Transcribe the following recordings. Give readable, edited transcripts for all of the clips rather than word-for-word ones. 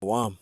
Shalom.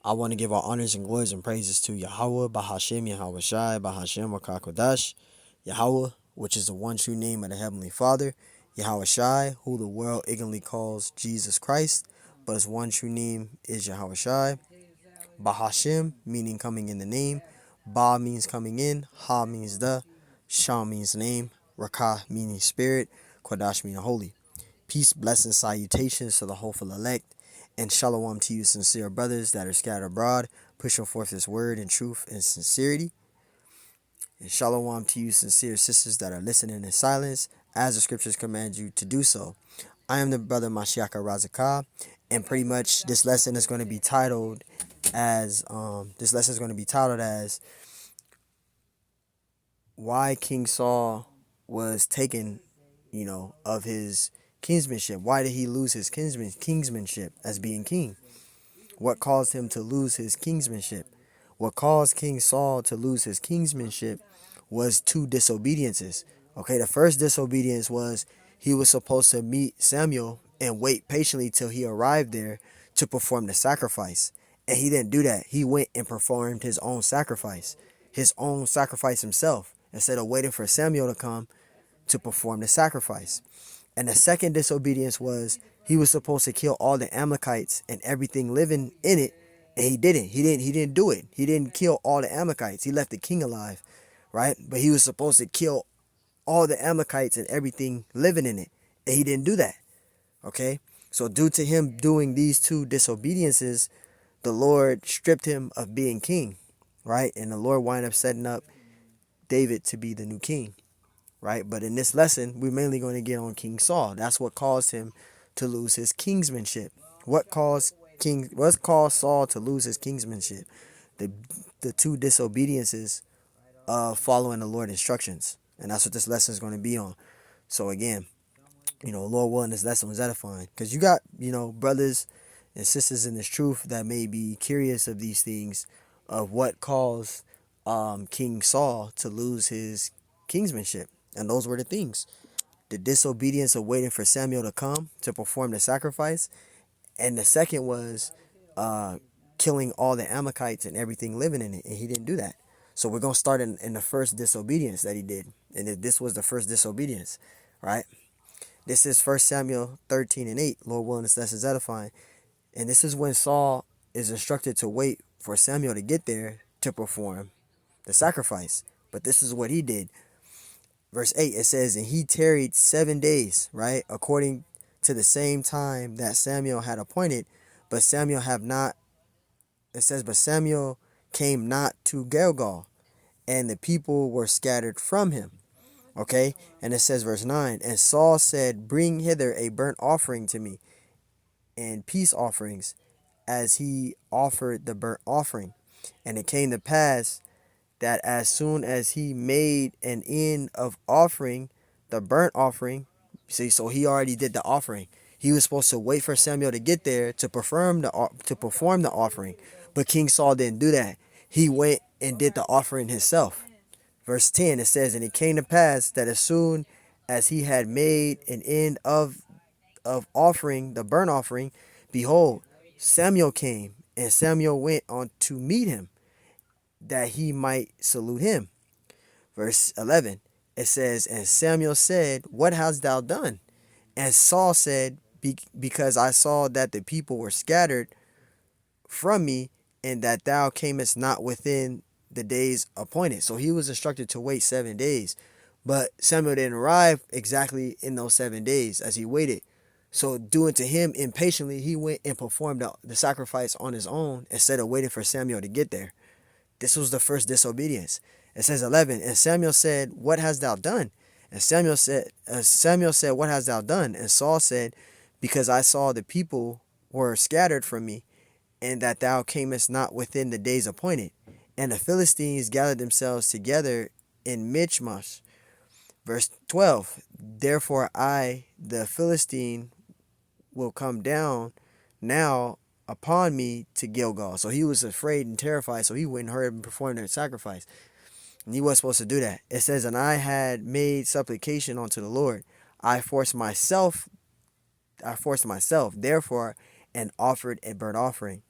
I want to give our honors and glories and praises to Yahweh, Bahashem, Yahweh Shai, Bahashem, Rakakodash, Yahweh, which is the one true name of the Heavenly Father, Yahweh Shai, who the world ignorantly calls Jesus Christ, but his one true name is Yahweh Shai, Bahashem, meaning coming in the name, Ba means coming in, Ha means the, Shah means name, Rakah meaning spirit, Kodash meaning holy. Peace, blessings, salutations to the hopeful elect, and shalom to you sincere brothers that are scattered abroad, pushing forth this word in truth and sincerity. And shalom to you sincere sisters that are listening in silence, as the scriptures command you to do so. I am the brother Mashiach Razakah, and pretty much this lesson is going to be titled as why King Saul was taken, of his kinsmanship. Why did he lose his kinsmanship as being king? What caused him to lose his kinsmanship? What caused King Saul to lose his kinsmanship was two disobediences. Okay, the first disobedience was he was supposed to meet Samuel and wait patiently till he arrived there to perform the sacrifice. And he didn't do that. He went and performed his own sacrifice himself, instead of waiting for Samuel to come to perform the sacrifice. And the second disobedience was he was supposed to kill all the Amalekites and everything living in it, and he didn't. He didn't do it. He didn't kill all the Amalekites. He left the king alive, right? But he was supposed to kill all the Amalekites and everything living in it, and he didn't do that. Okay? So due to him doing these two disobediences, the Lord stripped him of being king, right? And the Lord wound up setting up David to be the new king, right? But in this lesson, we're mainly going to get on King Saul. That's what caused him to lose his kingsmanship. What caused Saul to lose his kingsmanship? The two disobediences of following the Lord's instructions. And that's what this lesson is going to be on. So again, Lord willing, this lesson was edifying. Because you got, brothers and sisters in this truth that may be curious of these things, of what caused King Saul to lose his kingsmanship. And those were the things. The disobedience of waiting for Samuel to come to perform the sacrifice. And the second was killing all the Amalekites and everything living in it. And he didn't do that. So we're going to start in the first disobedience that he did. And this was the first disobedience, right? This is 1 Samuel 13:8. Lord willing, this lesson is edifying. And this is when Saul is instructed to wait for Samuel to get there to perform the sacrifice. But this is what he did. Verse 8, it says, and he tarried 7 days, right? According to the same time that Samuel had appointed. But Samuel but Samuel came not to Gilgal, and the people were scattered from him. Okay? And it says, verse 9, and Saul said, bring hither a burnt offering to me, and peace offerings, as he offered the burnt offering. And it came to pass that as soon as he made an end of offering the burnt offering, see, so he already did the offering. He was supposed to wait for Samuel to get there to perform the offering, but King Saul didn't do that. He went and did the offering himself. Verse 10, it says, and it came to pass that as soon as he had made an end of offering the burnt offering, behold, Samuel came, and Samuel went on to meet him, that he might salute him. Verse 11, it says, and Samuel said, what hast thou done? And Saul said, because I saw that the people were scattered from me, and that thou camest not within the days appointed. So he was instructed to wait 7 days. But Samuel didn't arrive exactly in those 7 days as he waited. So due to him impatiently, he went and performed the sacrifice on his own instead of waiting for Samuel to get there. This was the first disobedience. It says 11, and Samuel said, what hast thou done? And Samuel said, what hast thou done? And Saul said, because I saw the people were scattered from me, and that thou camest not within the days appointed. And the Philistines gathered themselves together in Michmash. Verse 12, therefore I, the Philistine, will come down now upon me to Gilgal. So he was afraid and terrified, so he went and hurried and performed their sacrifice. And he wasn't supposed to do that. It says, and I had made supplication unto the Lord. I forced myself, therefore, and offered a burnt offering.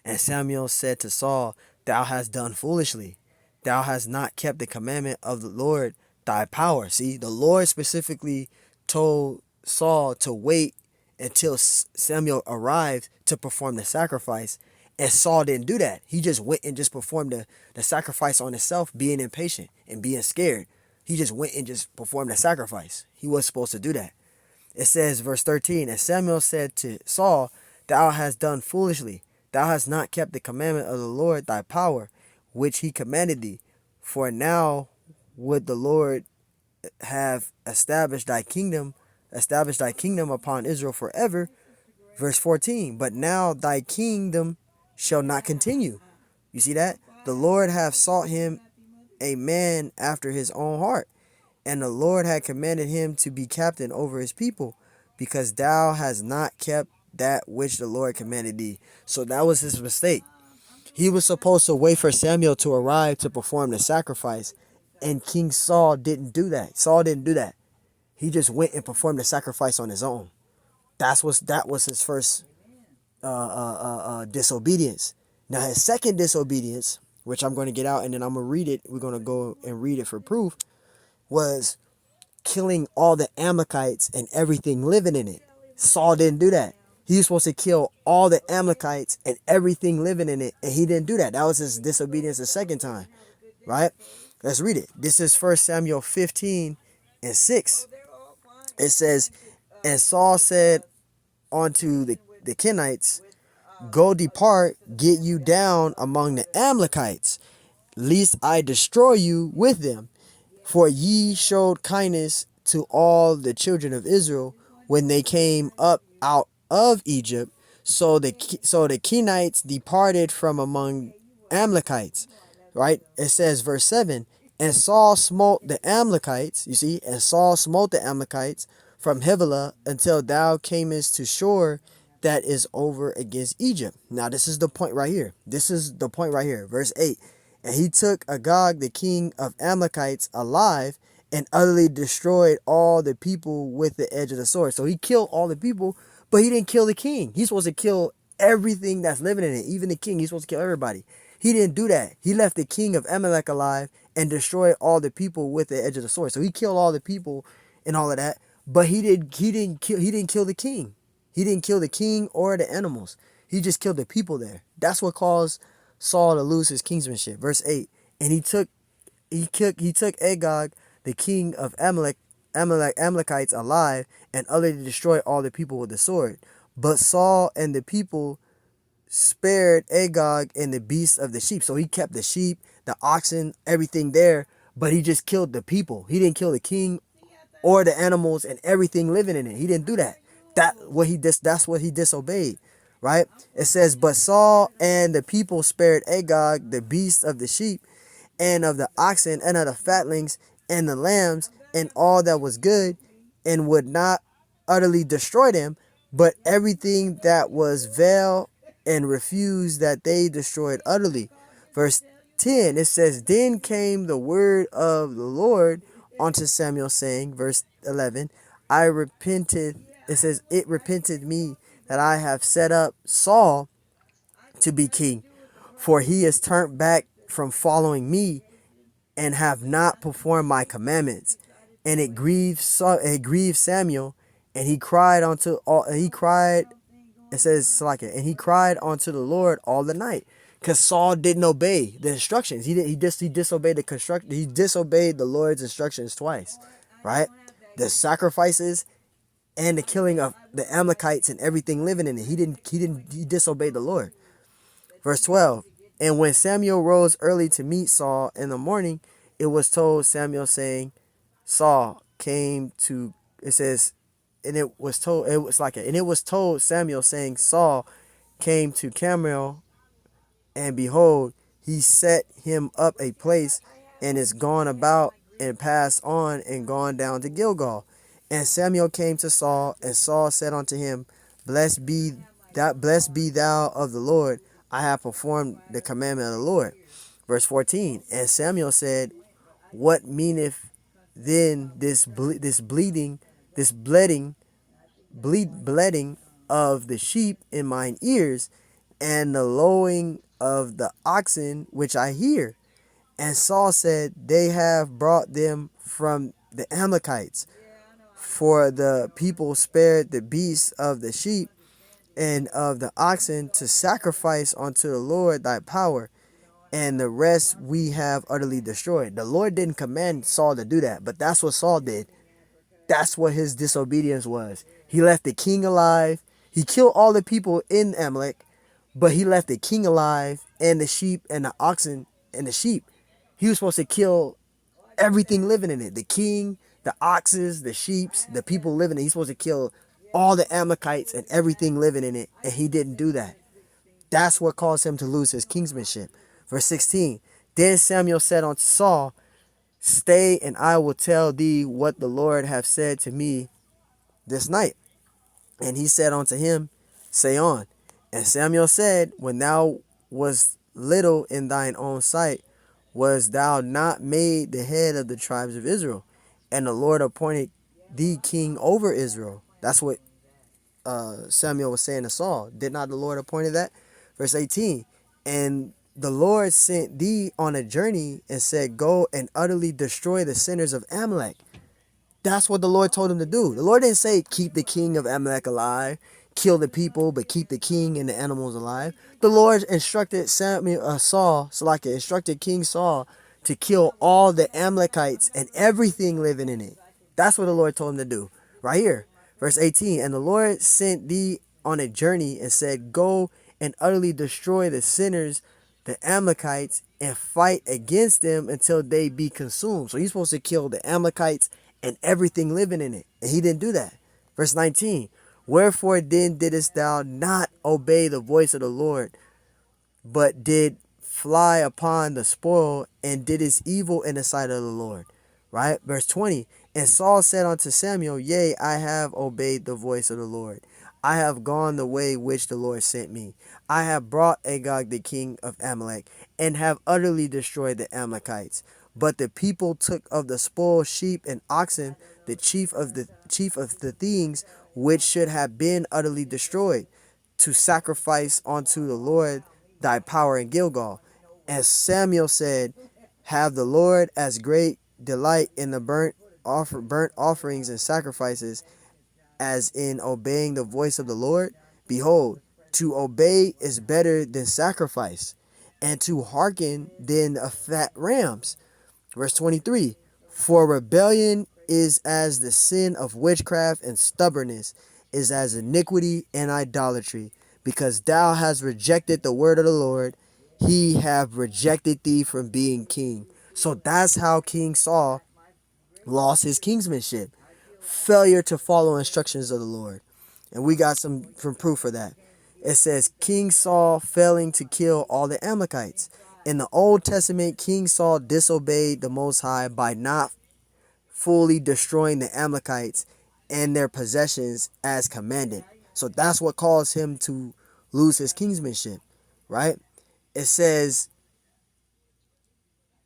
And Samuel said to Saul, Thou hast done foolishly. Thou hast not kept the commandment of the Lord thy power. See, the Lord specifically told Saul to wait until Samuel arrived to perform the sacrifice. And Saul didn't do that. He just went and just performed the sacrifice on himself, being impatient and being scared. He just went and just performed the sacrifice. He wasn't supposed to do that. It says, verse 13, And Samuel said to Saul, Thou hast done foolishly. Thou hast not kept the commandment of the Lord thy power, which he commanded thee. For now would the Lord have established thy kingdom upon Israel forever. Verse 14, But now thy kingdom shall not continue. You see that? The Lord hath sought him a man after his own heart, and the Lord had commanded him to be captain over his people, because thou hast not kept that which the Lord commanded thee. So that was his mistake. He was supposed to wait for Samuel to arrive to perform the sacrifice, and King Saul didn't do that. Saul didn't do that. He just went and performed the sacrifice on his own. That was his first disobedience. Now his second disobedience, which I'm going to get out and then I'm going to read it. We're going to go and read it for proof. Was killing all the Amalekites and everything living in it. Saul didn't do that. He was supposed to kill all the Amalekites and everything living in it, and he didn't do that. That was his disobedience the second time, right? Let's read it. This is 1 Samuel 15:6. It says, And Saul said unto the Kenites, Go depart, get you down among the Amalekites, lest I destroy you with them. For ye showed kindness to all the children of Israel when they came up out of Egypt. So the Kenites departed from among Amalekites. Right? It says, verse 7, And Saul smote the Amalekites, you see, and Saul smote the Amalekites from Havilah until thou camest to shore that is over against Egypt. Now this is the point right here. Verse 8. And he took Agag, the king of Amalekites, alive, and utterly destroyed all the people with the edge of the sword. So he killed all the people, but he didn't kill the king. He's supposed to kill everything that's living in it, even the king. He's supposed to kill everybody. He didn't do that. He left the king of Amalek alive and destroyed all the people with the edge of the sword. So he killed all the people and all of that, but he didn't kill the king. He didn't kill the king or the animals. He just killed the people there. That's what caused Saul to lose his kingsmanship. Verse 8. And he took Agag, the king of Amalekites, alive, and utterly destroyed all the people with the sword. But Saul and the people spared Agag and the beasts of the sheep. So he kept the sheep, the oxen, everything there, but he just killed the people. He didn't kill the king or the animals and everything living in it. He didn't do that. That's what he disobeyed. Right? It says, But Saul and the people spared Agag, the beasts of the sheep, and of the oxen, and of the fatlings, and the lambs, and all that was good, and would not utterly destroy them, but everything that was vile, and refused that they destroyed utterly. Verse 10, it says, Then came the word of the Lord unto Samuel, saying, verse 11, I repented, it says, It repented me that I have set up Saul to be king, for he has turned back from following me, and have not performed my commandments. And it grieved Samuel, and he cried it says like it, and he cried unto the Lord all the night, because Saul didn't obey the instructions. He disobeyed he disobeyed the Lord's instructions twice, right? The sacrifices and the killing of the Amalekites and everything living in it. He disobeyed the Lord. Verse 12. And when Samuel rose early to meet Saul in the morning, it was told Samuel, saying, Saul came to, it says, and it was told Samuel, saying, Saul came to Carmel, and behold, he set him up a place, and is gone about, and passed on, and gone down to Gilgal. And Samuel came to Saul, and Saul said unto him, Blessed be thou of the Lord. I have performed the commandment of the Lord. Verse 14. And Samuel said, What meaneth then this bleating of the sheep in mine ears, and the lowing of the oxen which I hear. And Saul said, they have brought them from the Amalekites. For the people spared the beasts of the sheep and of the oxen to sacrifice unto the Lord thy power, and the rest we have utterly destroyed. The Lord didn't command Saul to do that, but that's what Saul did. That's what his disobedience was. He left the king alive. He killed all the people in Amalek, but he left the king alive and the sheep and the oxen and the sheep. He was supposed to kill everything living in it. The king, the oxes, the sheeps, the people living in it. He's supposed to kill all the Amalekites and everything living in it, and he didn't do that. That's what caused him to lose his kingsmanship. Verse 16, then Samuel said unto Saul, stay, and I will tell thee what the Lord hath said to me this night. And he said unto him, say on. And Samuel said, when thou wast little in thine own sight, was thou not made the head of the tribes of Israel? And the Lord appointed thee king over Israel. That's what Samuel was saying to Saul. Did not the Lord appointed that? Verse 18, and the Lord sent thee on a journey and said, go and utterly destroy the sinners of Amalek. That's what the Lord told him to do. The Lord didn't say keep the king of Amalek alive, kill the people, but keep the king and the animals alive. The Lord instructed instructed King Saul to kill all the Amalekites and everything living in it. That's what the Lord told him to do. Right here, verse 18. And the Lord sent thee on a journey and said, go and utterly destroy the sinners, the Amalekites, and fight against them until they be consumed. So he's supposed to kill the Amalekites and everything living in it. And he didn't do that. Verse 19. Wherefore then didst thou not obey the voice of the Lord, but did fly upon the spoil, and didst evil in the sight of the Lord? Right? Verse 20. And Saul said unto Samuel, yea, I have obeyed the voice of the Lord. I have gone the way which the Lord sent me. I have brought Agag the king of Amalek, and have utterly destroyed the Amalekites. But the people took of the spoil sheep and oxen, the chief of the things which should have been utterly destroyed, to sacrifice unto the Lord thy power in Gilgal. And Samuel said, have the Lord as great delight in the burnt offerings and sacrifices as in obeying the voice of the Lord? Behold, to obey is better than sacrifice, and to hearken than a fat rams. Verse 23, for rebellion is as the sin of witchcraft, and stubbornness is as iniquity and idolatry. Because thou hast rejected the word of the Lord, he have rejected thee from being king. So that's how King Saul lost his kingsmanship. Failure to follow instructions of the Lord. And we got some proof for that. It says King Saul failing to kill all the Amalekites. In the Old Testament, King Saul disobeyed the Most High by not fully destroying the Amalekites and their possessions as commanded. So that's what caused him to lose his kingsmanship, right? It says,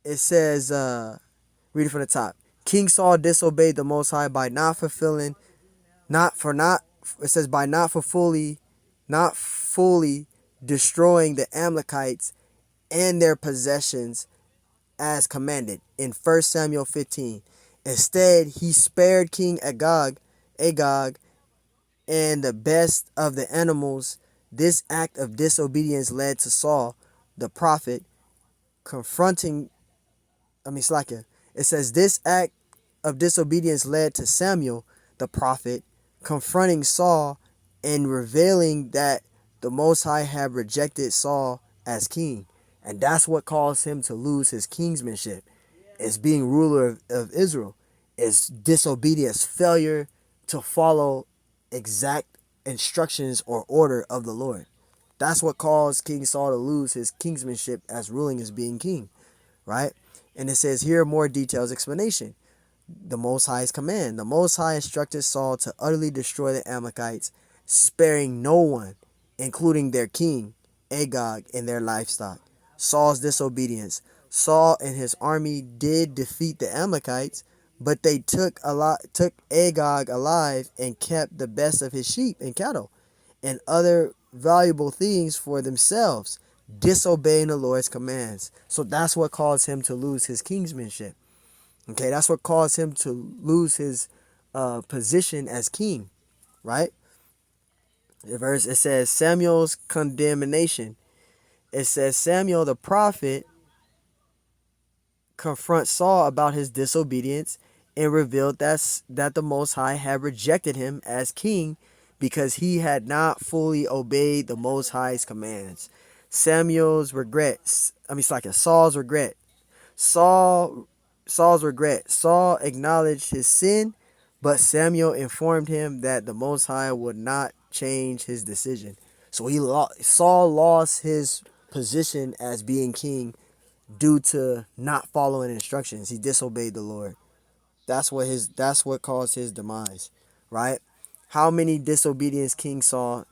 read it from the top. King Saul disobeyed the Most High by not fulfilling, it says by not fully destroying the Amalekites and their possessions as commanded in 1 Samuel 15. Instead, he spared King Agag, and the best of the animals. This act of disobedience led to Saul, the prophet, It says this act of disobedience led to Samuel, the prophet, confronting Saul and revealing that the Most High had rejected Saul as king. And that's what caused him to lose his kingsmanship. It's being ruler of Israel. It's disobedience, failure to follow exact instructions or order of the Lord. That's what caused King Saul to lose his kingsmanship as ruling as being king, right? And it says here more details explanation. The Most High's command. The Most High instructed Saul to utterly destroy the Amalekites, sparing no one, including their king, Agag, and their livestock. Saul's disobedience. Saul and his army did defeat the Amalekites, but they took Agag alive and kept the best of his sheep and cattle. and other valuable things for themselves, disobeying the Lord's commands. So that's what caused him to lose his kingsmanship. Okay, that's what caused him to lose his position as king, right? The verse, it says Samuel's condemnation. It says Samuel the prophet confronts Saul about his disobedience and revealed that the Most High had rejected him as king because he had not fully obeyed the Most High's commands. Saul's regret. Saul's regret. Saul acknowledged his sin, but Samuel informed him that the Most High would not change his decision. So Saul lost his position as being king due to not following instructions. He disobeyed the Lord. That's what caused his demise, right? How many disobedience King Saul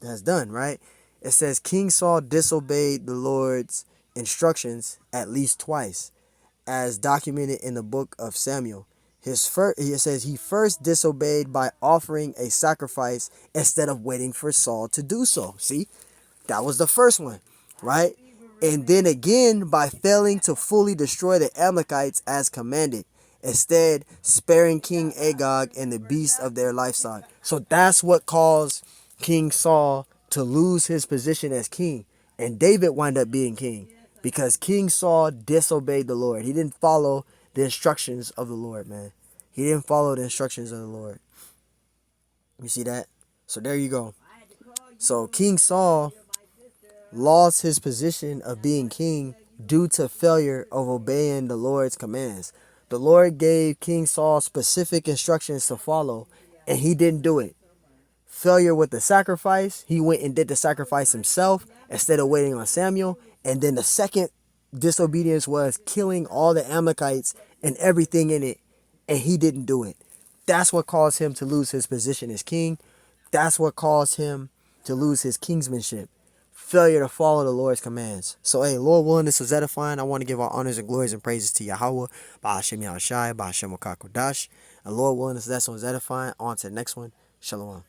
has done, right? It says King Saul disobeyed the Lord's instructions at least twice, as documented in the book of Samuel. It says he first disobeyed by offering a sacrifice instead of waiting for Saul to do so. See, that was the first one, right? And then again by failing to fully destroy the Amalekites as commanded, instead sparing King Agag and the beasts of their livestock. So that's what caused King Saul to lose his position as king. And David wound up being king because King Saul disobeyed the Lord. He didn't follow the instructions of the Lord, man. He didn't follow the instructions of the Lord. You see that? So there you go. So King Saul lost his position of being king due to failure of obeying the Lord's commands. The Lord gave King Saul specific instructions to follow, and he didn't do it. Failure with the sacrifice, he went and did the sacrifice himself instead of waiting on Samuel. And then the second disobedience was killing all the Amalekites and everything in it, and he didn't do it. That's what caused him to lose his position as king. That's what caused him to lose his kingsmanship. Failure to follow the Lord's commands. So, hey, Lord willing, this was edifying. I want to give our honors and glories and praises to Yahweh, Ba'ashem Yahushai, Ba'ashem Wakakodash. And Lord willing, this lesson was edifying. On to the next one. Shalom.